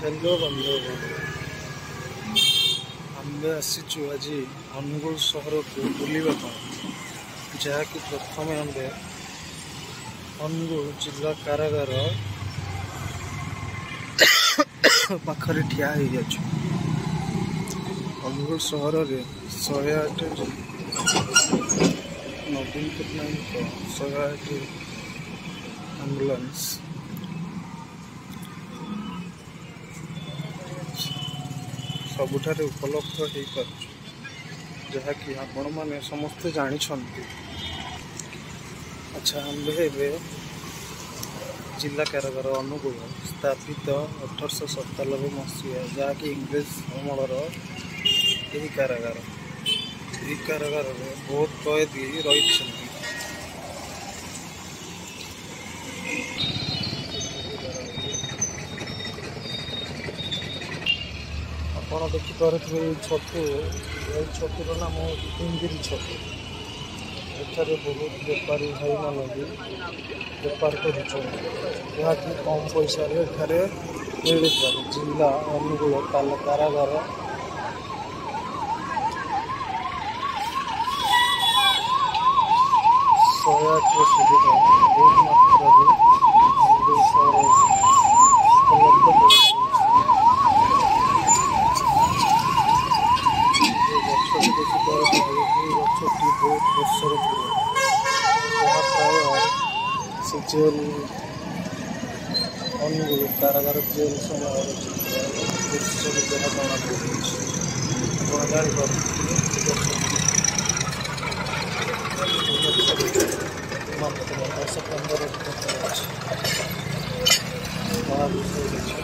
Hello बंधुगण, आम्भे आसीचु आज अनुगुल सहर को बुलवाक, जहाँकि प्रथम आम्भे अनुगुल जिला कारागार पाखरे ठिया हो जाछु। अनुगुल सहर में 108 नवीन पट्टनायक 108 एम्बुलेंस सबुठारे उपलब्ध हो पार, जहाँकि आपण मैंने समस्ते जानी। अच्छा, आम्भे जिला कारागार अनुगुल स्थापित 1897 मसीहा, जहाँकि इंग्रेज अमलर यही कारागार में बहुत कैदी रही। आप देखिपे छतु, छतुर नाम हिंगिरी छतु। एठारे बहुत बेपारी भाई मान भी बेपार कर कम पैसा एठारे मिल पारे। जिला अनुगुल कारागार सुविधा बहुत मात्रा उपलब्ध गछटी बहुत वर्षर से जेल अनुगुल कारागार जेल समय जहाँ जना पड़ी 10-15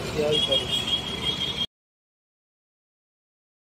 ठिया।